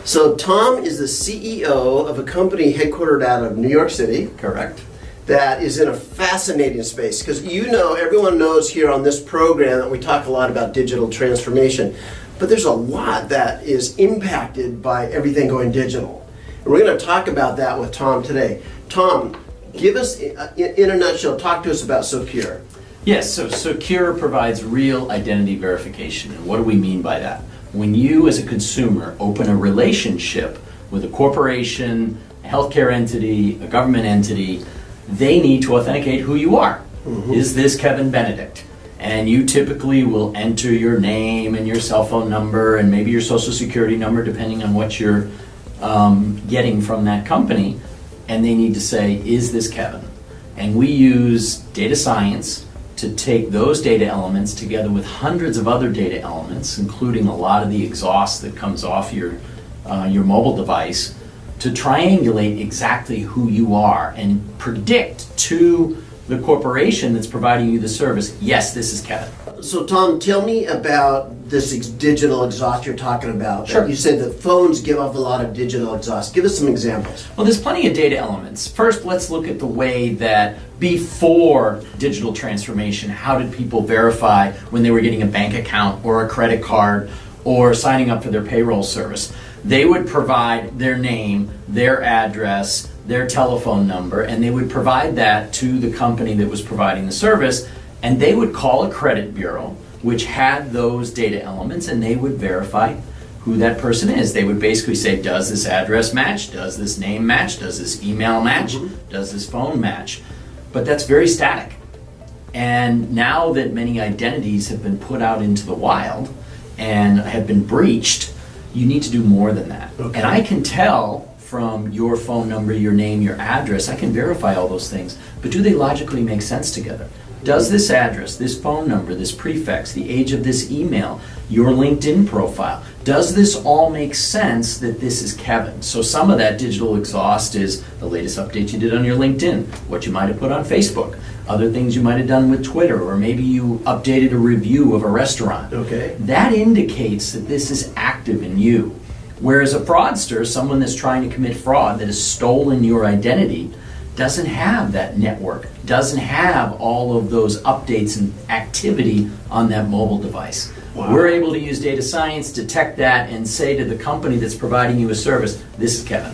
So Tom is the CEO of a company headquartered out of New York City. Correct. That is in a fascinating space, because everyone knows here on this program that we talk a lot about digital transformation, but there's a lot that is impacted by everything going digital. And we're going to talk about that with Tom today. Tom, give us, in a nutshell, talk to us about Socure. Yes, so Socure provides real identity verification. And what do we mean by that? When you as a consumer open a relationship with a corporation, a healthcare entity, a government entity, they need to authenticate who you are. Mm-hmm. Is this Kevin Benedict? And you typically will enter your name and your cell phone number and maybe your social security number, depending on what you're getting from that company. And they need to say, is this Kevin? And we use data science to take those data elements together with hundreds of other data elements, including a lot of the exhaust that comes off your mobile device, to triangulate exactly who you are and predict to the corporation that's providing you the service, yes, this is Kevin. So Tom, tell me about this digital exhaust you're talking about. Sure. You said that phones give off a lot of digital exhaust. Give us some examples. Well, there's plenty of data elements. First, let's look at the way that before digital transformation, how did people verify when they were getting a bank account or a credit card or signing up for their payroll service? They would provide their name, their address, their telephone number, and they would provide that to the company that was providing the service, and they would call a credit bureau which had those data elements, and they would verify who that person is. They would basically say, does this address match? Does this name match? Does this email match? Mm-hmm. Does this phone match? But that's very static. And now that many identities have been put out into the wild and have been breached, you need to do more than that. Okay. And I can tell from your phone number, your name, your address, I can verify all those things, but do they logically make sense together? Does this address, this phone number, this prefix, the age of this email, your LinkedIn profile, does this all make sense that this is Kevin? So some of that digital exhaust is the latest update you did on your LinkedIn, what you might have put on Facebook, other things you might have done with Twitter, or maybe you updated a review of a restaurant. Okay. That indicates that this is active in you. Whereas a fraudster, someone that's trying to commit fraud, that has stolen your identity, doesn't have that network, doesn't have all of those updates and activity on that mobile device. Wow. We're able to use data science, detect that, and say to the company that's providing you a service, this is Kevin.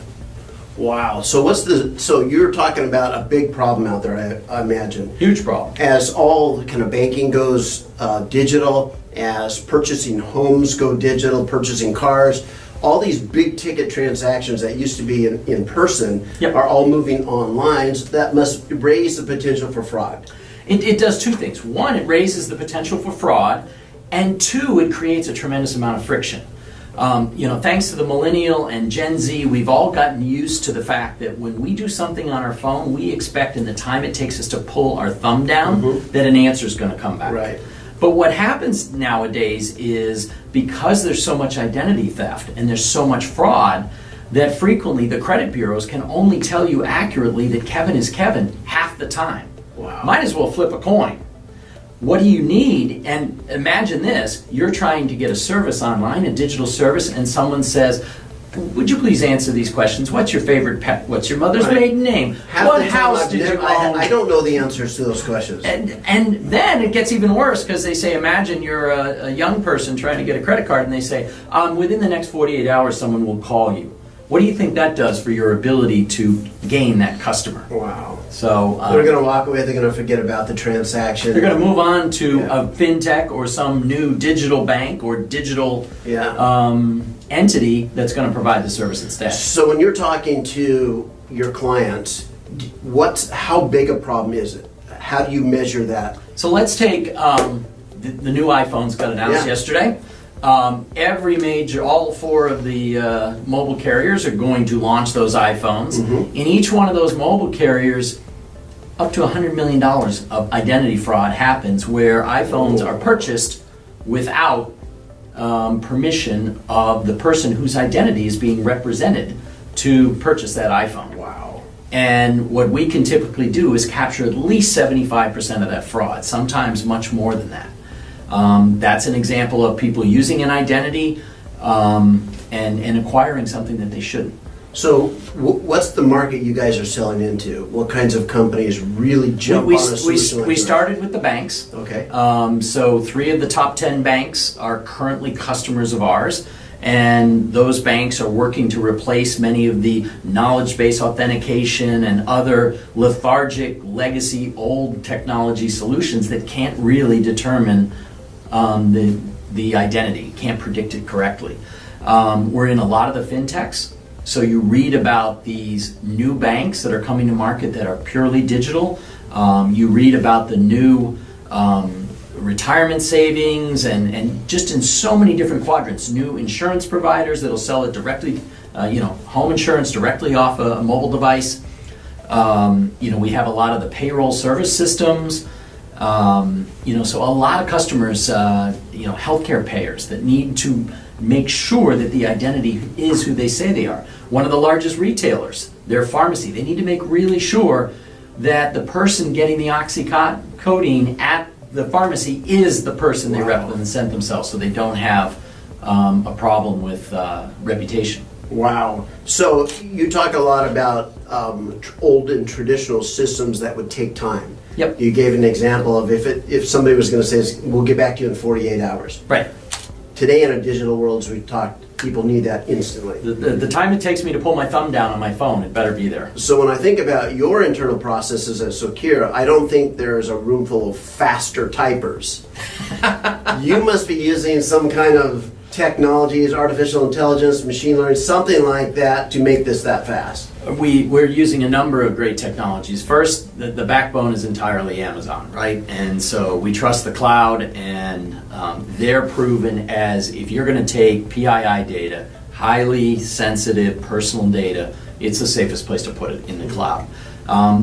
Wow. So you're talking about a big problem out there, I imagine. Huge problem. As all kind of banking goes digital, as purchasing homes go digital, purchasing cars, all these big ticket transactions that used to be in person Yep. are all moving online. So that must raise the potential for fraud. It does two things. One, it raises the potential for fraud, and two, it creates a tremendous amount of friction. Thanks to the millennial and Gen Z, we've all gotten used to the fact that when we do something on our phone, we expect in the time it takes us to pull our thumb down, mm-hmm. that an answer is going to come back. Right. But what happens nowadays is, because there's so much identity theft and there's so much fraud, that frequently the credit bureaus can only tell you accurately that Kevin is Kevin half the time. Wow. Might as well flip a coin. What do you need? And imagine this, you're trying to get a service online, a digital service, and someone says, would you please answer these questions? What's your favorite pet? What's your mother's maiden name? What house did you own? I don't know the answers to those questions. And then it gets even worse, because they say, imagine you're a young person trying to get a credit card, and they say, within the next 48 hours someone will call you. What do you think that does for your ability to gain that customer? Wow. So they're going to walk away, they're going to forget about the transaction. They're going to move on to a fintech or some new digital bank or digital entity that's going to provide the service instead. So when you're talking to your clients, how big a problem is it? How do you measure that? So let's take the new iPhones got announced yesterday. All four of the mobile carriers are going to launch those iPhones. Mm-hmm. In each one of those mobile carriers, up to $100 million of identity fraud happens, where iPhones are purchased without permission of the person whose identity is being represented to purchase that iPhone. Wow. And what we can typically do is capture at least 75% of that fraud, sometimes much more than that. That's an example of people using an identity and acquiring something that they shouldn't. So what's the market you guys are selling into? What kinds of companies really jump on a solution like We yours? started with the banks. Okay. So 3 of the top 10 banks are currently customers of ours, and those banks are working to replace many of the knowledge-based authentication and other lethargic, legacy, old technology solutions that can't really determine the identity, can't predict it correctly. We're in a lot of the fintechs. So you read about these new banks that are coming to market that are purely digital. You read about the new retirement savings and just in so many different quadrants. New insurance providers that'll sell it directly, home insurance directly off a mobile device. We have a lot of the payroll service systems. So a lot of customers, healthcare payers that need to make sure that the identity is who they say they are. One of the largest retailers, their pharmacy, they need to make really sure that the person getting the oxycodone at the pharmacy is the person they represent themselves, so they don't have a problem with reputation. Wow. So you talk a lot about old and traditional systems that would take time. Yep. You gave an example of if somebody was going to say, we'll get back to you in 48 hours. Right. Today in a digital world, as we talked, people need that instantly. The time it takes me to pull my thumb down on my phone, it better be there. So when I think about your internal processes at Socure, I don't think there's a room full of faster typers. You must be using some kind of technologies, artificial intelligence, machine learning, something like that to make this that fast. We're using a number of great technologies. First, the backbone is entirely Amazon, right? And so we trust the cloud, and they're proven as, if you're going to take PII data, highly sensitive personal data, it's the safest place to put it, in the cloud.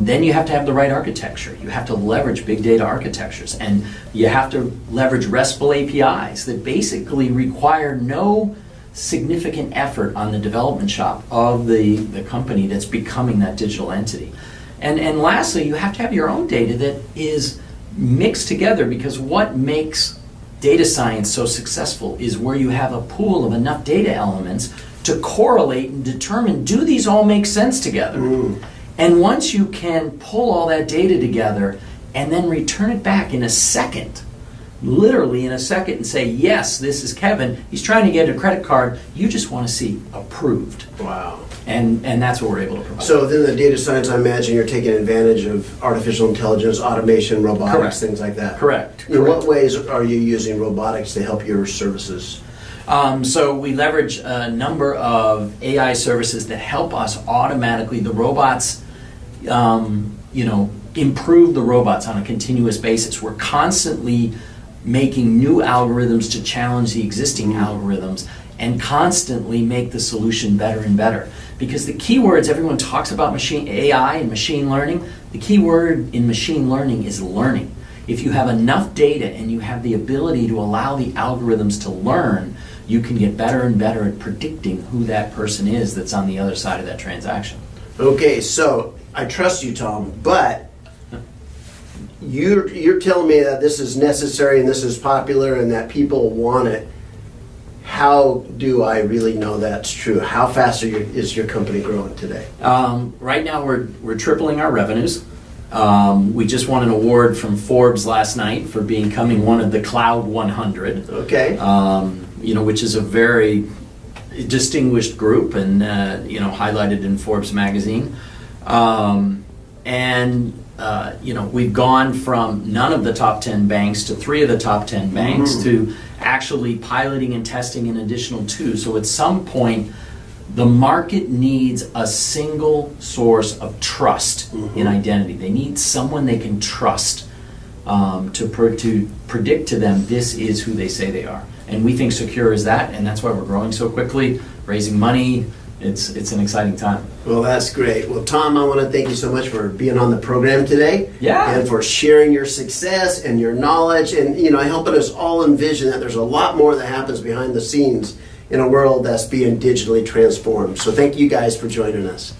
Then you have to have the right architecture. You have to leverage big data architectures, and you have to leverage RESTful APIs that basically require no significant effort on the development shop of the company that's becoming that digital entity. And lastly, you have to have your own data that is mixed together, because what makes data science so successful is where you have a pool of enough data elements to correlate and determine, do these all make sense together? And once you can pull all that data together and then return it back in a second, literally in a second, and say, yes, this is Kevin, he's trying to get a credit card, you just want to see approved. Wow. And that's what we're able to provide. So within the data science, I imagine you're taking advantage of artificial intelligence, automation, robotics, Correct. things like that. Correct. In what ways are you using robotics to help your services? So we leverage a number of AI services that help us automatically. The robots, improve the robots on a continuous basis. We're constantly making new algorithms to challenge the existing algorithms and constantly make the solution better and better. Because the key words, everyone talks about AI and machine learning, the key word in machine learning is learning. If you have enough data and you have the ability to allow the algorithms to learn, you can get better and better at predicting who that person is that's on the other side of that transaction. Okay, so I trust you, Tom, but you're telling me that this is necessary and this is popular and that people want it. How do I really know that's true? How fast is your company growing today? Right now we're tripling our revenues. We just won an award from Forbes last night for becoming one of the Cloud 100. Okay. Which is a very distinguished group and highlighted in Forbes magazine. We've gone from none of the top 10 banks to 3 of the top 10 banks to actually piloting and testing an additional 2. So at some point, the market needs a single source of trust in identity. They need someone they can trust to predict to them this is who they say they are. And we think Socure is that, and that's why we're growing so quickly, raising money. It's an exciting time. Well, that's great. Well, Tom, I want to thank you so much for being on the program today. Yeah. And for sharing your success and your knowledge and, helping us all envision that there's a lot more that happens behind the scenes in a world that's being digitally transformed. So thank you guys for joining us.